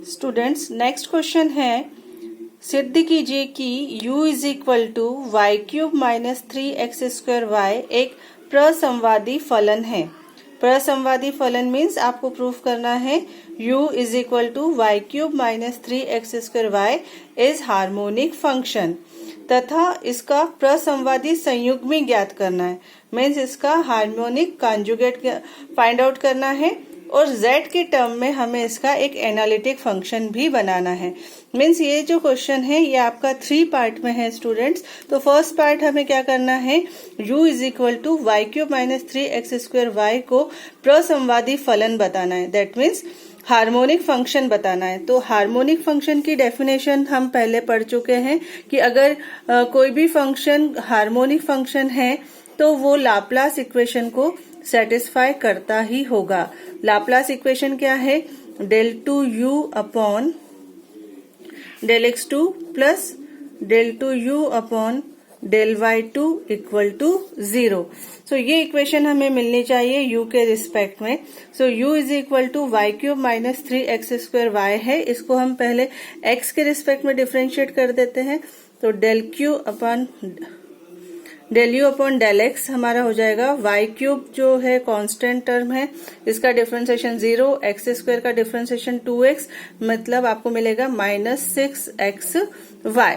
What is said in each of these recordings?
Students, next question है, सिद्ध कीजिए कि u is equal to y cube minus 3x² एक प्रसंवादी फलन है। प्रसंवादी फलन मीन्स आपको प्रूफ करना है u is equal to y cube minus 3x² इज हार्मोनिक फंक्शन, तथा इसका प्रसंवादी संयुग्मी ज्ञात करना है। मीन्स इसका हार्मोनिक कॉन्जुगेट फाइंड आउट करना है और z के टर्म में हमें इसका एक एनालिटिक फंक्शन भी बनाना है। मीन्स ये जो क्वेश्चन है ये आपका 3 पार्ट में है स्टूडेंट्स। तो फर्स्ट पार्ट हमें क्या करना है, u is equal to y cube minus 3x² को प्रसंवादी फलन बताना है, दैट मीन्स हार्मोनिक फंक्शन बताना है। तो हार्मोनिक फंक्शन की डेफिनेशन हम पहले पढ़ चुके हैं कि अगर कोई भी फंक्शन हार्मोनिक फंक्शन है तो वो लाप्लास इक्वेशन को सेटिस्फाई करता ही होगा। लाप्लास इक्वेशन क्या है, del 2u upon del x2 plus del 2u upon del y2 equal to 0। So ये इक्वेशन हमें मिलनी चाहिए u के रिस्पेक्ट में। So u is equal to y cube minus 3x² है, इसको हम पहले x के रिस्पेक्ट में डिफ्रेंशिएट कर देते हैं। तो del q upon del u upon del x हमारा हो जाएगा, वाई क्यूब जो है कांस्टेंट टर्म है, इसका डिफरेंशिएशन 0, x² का डिफरेंशिएशन 2x, मतलब आपको मिलेगा -6xy।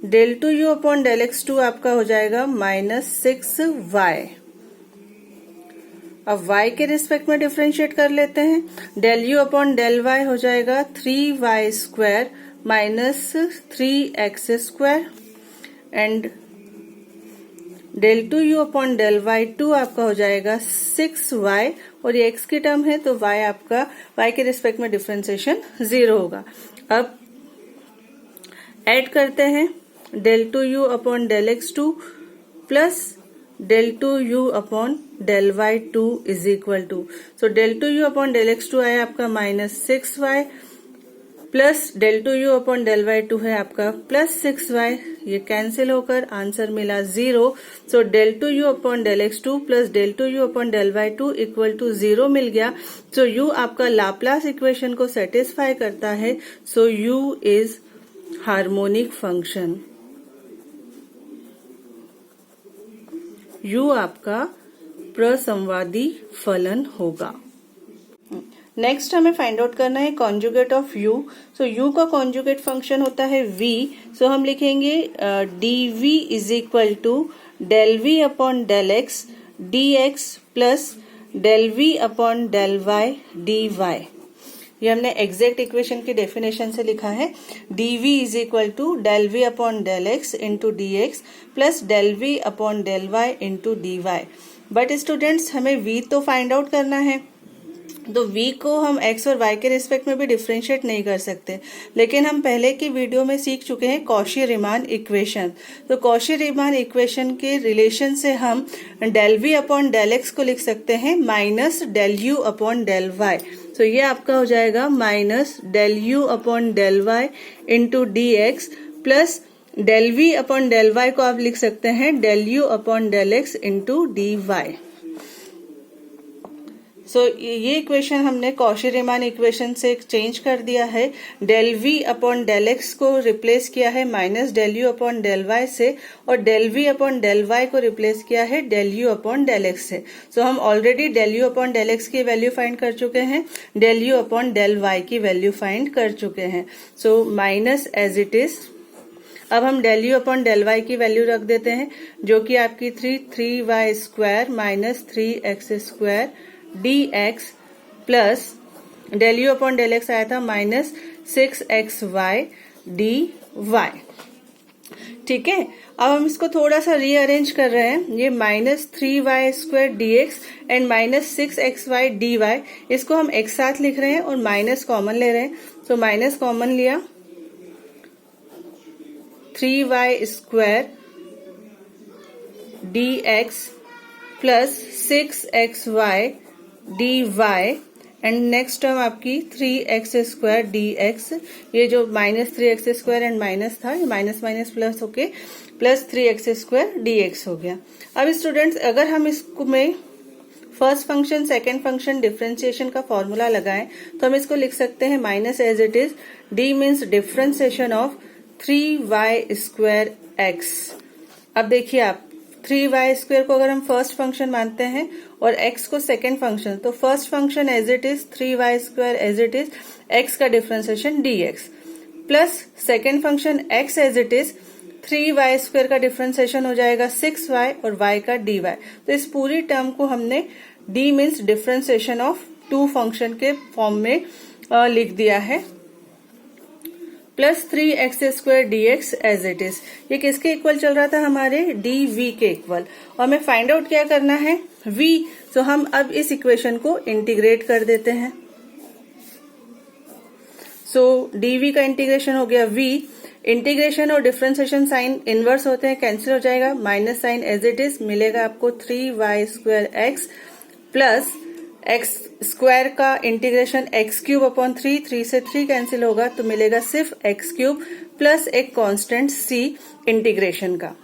del 2u upon del x2 आपका हो जाएगा -6y। अब y के रिस्पेक्ट में डिफरेंशिएट कर लेते हैं। del u upon del y हो जाएगा 3y² minus 3x² and del 2u upon del y2 आपका हो जाएगा 6y, और ये x की टर्म है तो y आपका y के रिस्पेक्ट में डिफरेंशिएशन 0 होगा। अब ऐड करते हैं del 2u upon del x2 plus del 2u upon del y2 is equal to, so del 2u upon del x2 आया आपका -6y plus del 2u upon del y2 है आपका +6y, ये कैंसिल होकर आंसर मिला 0। So del 2u upon del x2 plus del 2u upon del y2 equal to 0 मिल गया। So u आपका लाप्लास इक्वेशन को सेटिस्फाई करता है। So u is harmonic function, u आपका प्रसंवादी फलन होगा। नेक्स्ट हमें फाइंड आउट करना है conjugate of u। So u का कॉन्जुगेट फंक्शन होता है v। सो हम लिखेंगे dv is equal to del v upon del x dx plus del v upon del y dy। ये हमने एग्जैक्ट इक्वेशन की डेफिनेशन से लिखा है, dv is equal to del v upon del x into dx plus del v upon del y into dy। But students, हमें v तो find out करना है, तो v को हम x और y के रिस्पेक्ट में भी डिफरेंशिएट नहीं कर सकते, लेकिन हम पहले की वीडियो में सीख चुके हैं कॉशी रीमान इक्वेशन। तो कॉशी रीमान इक्वेशन के रिलेशन से हम del v upon del x को लिख सकते हैं minus del u upon del y। तो ये आपका हो जाएगा minus del u upon del y into dx plus del v upon del y को आप लिख सकते हैं del u upon del x into dy। सो ये इक्वेशन हमने कॉशी रीमान इक्वेशन से चेंज कर दिया है। del v upon del x को रिप्लेस किया है minus del u upon del y से, और del v upon del y को रिप्लेस किया है del u upon del x से। सो हम already del u upon del x की वैल्यू फाइंड कर चुके हैं, del u upon del y की वैल्यू फाइंड कर चुके हैं। So minus as it is. अब हम del u upon del y की वैल्यू रख देते हैं, जो कि आपकी 3y² minus 3x² dx plus del u upon del x आया था माइनस 6xy dy। ठीक है, अब हम इसको थोड़ा सा रीअरेंज कर रहे हैं। ये -3y² dx and -6xy dy, इसको हम एक साथ लिख रहे हैं और माइनस कॉमन ले रहे हैं। सो माइनस कॉमन लिया, 3y² dx plus 6xy dy and next term आपकी 3x² dx। ये जो -3x² एंड माइनस था, ये माइनस माइनस प्लस होके प्लस 3x² dx हो गया। अब स्टूडेंट्स, अगर हम इसको में first function second function differentiation का फॉर्मूला लगाएं तो हम इसको लिख सकते हैं minus as it is d means differentiation of 3y² x। अब देखिए आप 3y² को अगर हम फर्स्ट फंक्शन मानते हैं और x को सेकेंड फंक्शन, तो first function as it is 3y² as it is x का differentiation dx plus second function x as it is 3y² का डिफरेंशिएशन हो जाएगा 6y और y का dy। तो इस पूरी टर्म को हमने d means differentiation of two function के फॉर्म में लिख दिया है plus 3x² dx as it is. ये किसके इक्वल चल रहा था? हमारे dv के इक्वल। और हमें फाइंड आउट क्या करना है? v। तो हम अब इस इक्वेशन को इंटीग्रेट कर देते हैं। सो dv का इंटीग्रेशन हो गया v। इंटीग्रेशन और डिफरेंशिएशन साइन इनवर्स होते हैं, कैंसिल हो जाएगा, minus sign as it is मिलेगा आपको 3y² x plus x square का इंटीग्रेशन x³ अपॉन 3 से 3 कैंसिल होगा तो मिलेगा सिर्फ x³ प्लस एक कांस्टेंट c इंटीग्रेशन का।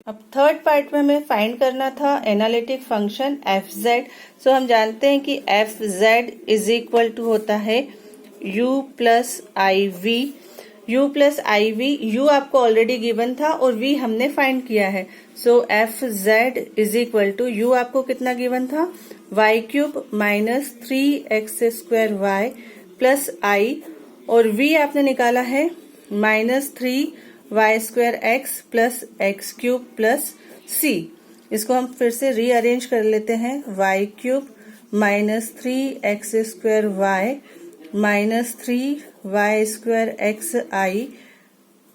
अब थर्ड पार्ट में हमें फाइंड करना था एनालिटिक फंक्शन fz। सो हम जानते हैं कि fz इज इक्वल टू होता है u plus iv। u plus iv, u आपको ऑलरेडी गिवन था और v हमने फाइंड किया है। So fz is equal to u आपको कितना गिवन था? y³ minus 3x² plus i और v आपने निकाला है minus 3y² x plus x³ plus c। इसको हम फिर से रीअरेंज कर लेते हैं। y³ minus 3x² minus 3y² xi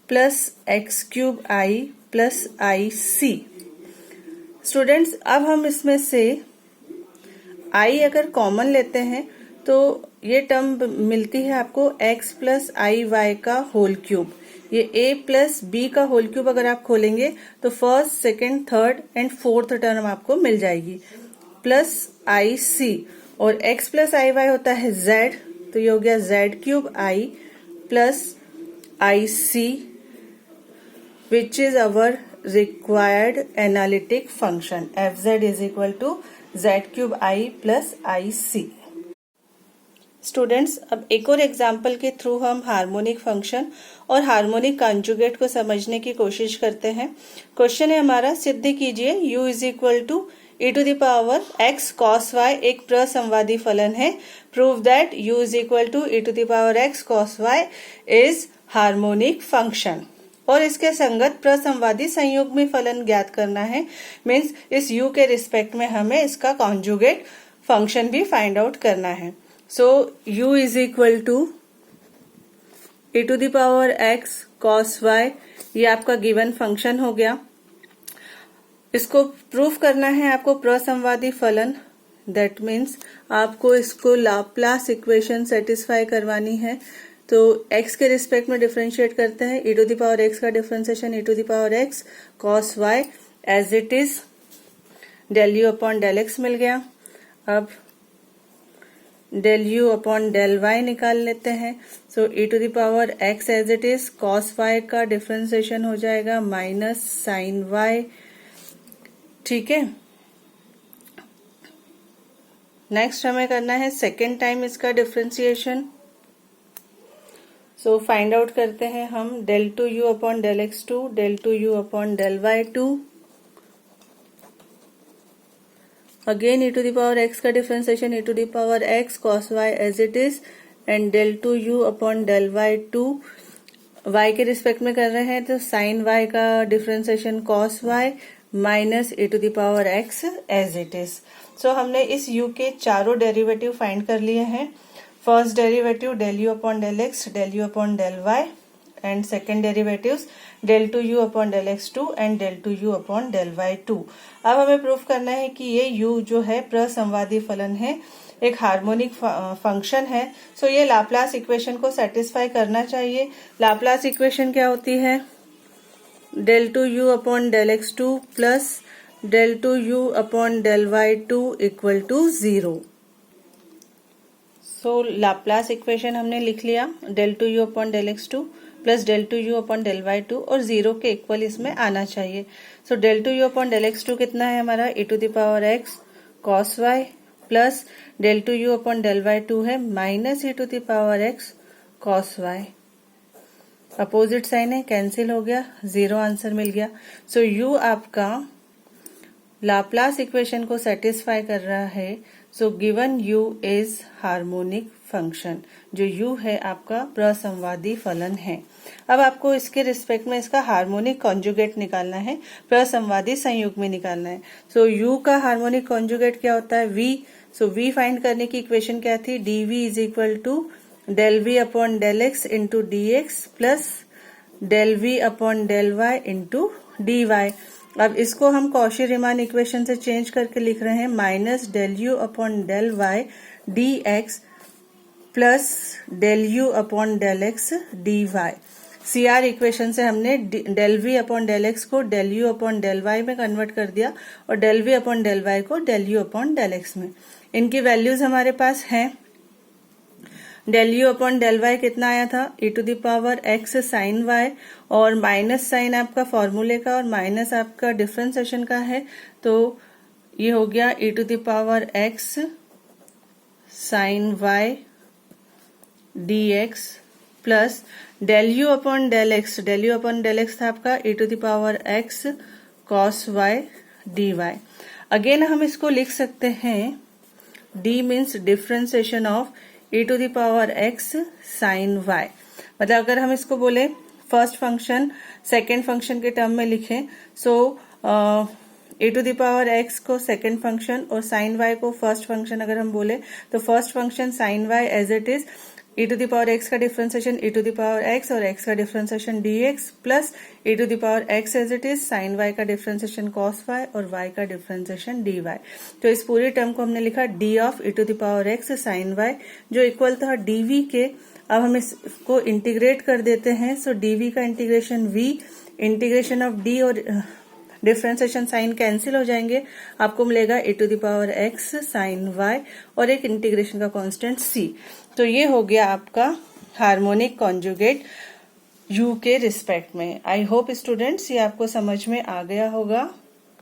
plus x³ i plus ic। Students, अब हम इसमें से i अगर कॉमन लेते हैं तो ये टर्म मिलती है आपको x प्लस आई वाई का होल क्यूब। ये a प्लस b का होल क्यूब अगर आप खोलेंगे तो first, second, third and fourth term आपको मिल जाएगी प्लस ic। और x प्लस आई वाई होता है z, तो ये हो गया z³ i plus ic which is our required analytic function. fz is equal to z³ i plus ic। Students, अब एक और एग्जाम्पल के थ्रू हम हार्मोनिक फंक्शन और हार्मोनिक कॉन्जुगेट को समझने की कोशिश करते हैं। क्वेश्चन है हमारा, सिद्ध कीजिए u is equal to e⁻x cos y एक प्रसंवादी फलन है। Prove that u is equal to e⁻x cos y is harmonic function. और इसके संगत प्रसंवादी संयुग्मी फलन ज्ञात करना है। मीन्स इस u के रिस्पेक्ट में हमें इसका कॉन्जुगेट फंक्शन भी फाइंड आउट करना है। So u is equal to e⁻x cos y, ये आपका गिवन फंक्शन हो गया। इसको प्रूफ करना है आपको प्रसंवादी फलन, दैट मीन्स आपको इसको लाप्लास इक्वेशन सेटिस्फाई करवानी है। तो x के रिस्पेक्ट में डिफरेंशिएट करते हैं, e⁻x का differentiation e⁻x cos y as it is del u upon del x मिल गया। अब del u upon del y निकाल लेते हैं। So e⁻x as it is cos y का डिफरेंशिएशन हो जाएगा माइनस साइन y। ठीक है, नेक्स्ट हमें करना है सेकेंड टाइम इसका डिफरेंशिएशन। सो फाइंड आउट करते हैं हम del 2u upon del x2 del 2u upon del y2। Again e⁻x का differentiation e⁻x cos y as it is and del 2u upon del y2। y के respect में कर रहे हैं तो साइन y का differentiation cos y minus e⁻x as it is. So हमने इस u के चारों डेरिवेटिव फाइंड कर लिए हैं। First derivative del u upon del x, del u upon del y and second derivatives del 2u upon del x2 and del 2u upon del y2। अब हमें proof करना है कि ये u जो है प्रसंवादी फलन है, एक हार्मोनिक फंक्शन है। सो ये लाप्लास इक्वेशन को सेटिस्फाई करना चाहिए। लाप्लास इक्वेशन क्या होती है? del 2u upon del x2 plus del 2u upon del y2 equal to 0। So Laplace equation हमने लिख लिया, del 2u upon del x2 plus del 2u upon del y2 और 0 के इक्वल इसमें आना चाहिए। सो del 2u upon del x2 कितना है हमारा? e⁻x cos y plus del two u upon del y two है minus e to the power x cos y. Opposite sign है, कैंसिल हो गया, 0 आंसर मिल गया। सो यू आपका लाप्लास इक्वेशन को सेटिस्फाई कर रहा है। So given u is harmonic function. जो यू है आपका प्रसंवादी फलन है। अब आपको इसके रिस्पेक्ट में इसका हार्मोनिक कॉन्जुगेट निकालना है, प्रसंवादी संयुग्मी निकालना है। सो यू का हार्मोनिक कॉन्जुगेट क्या होता है? वी। सो वी फाइंड करने की इक्वेशन क्या थी? D v is equal to del v upon del x into d x plus del v upon del y into d y. अब इसको हम कॉशी रीमान इक्वेशन से चेंज करके लिख रहे हैं minus del u upon del y d x plus del u upon del x d y. CR equation से हमने del v upon del x को del u upon del y में convert कर दिया और del v upon del y को del u upon del x में। इनकी वैल्यूज हमारे पास हैं। Del u upon del y कितना आया था? e to the power x sine y, और माइनस साइन आपका फॉर्मूले का और माइनस आपका डिफरेंशिएशन का है, तो ये हो गया e to the power x sine y dx plus del u upon del x. Del u upon del x था आपका e to the power x cos y d y. Again हम इसको लिख सकते हैं d means differentiation of e to the power x sine y। मतलब अगर हम इसको बोले फर्स्ट फंक्शन सेकेंड फंक्शन के टर्म में लिखें, so e to the power x को सेकेंड फंक्शन और साइन y को फर्स्ट फंक्शन अगर हम बोले तो first function sine y as it is e to the power x का differentiation e to the power x और x का differentiation dx plus e to the power x as it is sine y का differentiation cos y और y का differentiation dy। तो इस पूरी term को हमने लिखा d of e to the power x sine y जो इक्वल था dv के। अब हम इसको इंटीग्रेट कर देते हैं। सो dv का integration v, integration of d और डिफरेंशिएशन साइन कैंसिल हो जाएंगे, आपको मिलेगा e to the power x sine y और एक इंटीग्रेशन का कांस्टेंट c। तो ये हो गया आपका हार्मोनिक कॉन्जुगेट u के रिस्पेक्ट में। आई होप स्टूडेंट्स ये आपको समझ में आ गया होगा।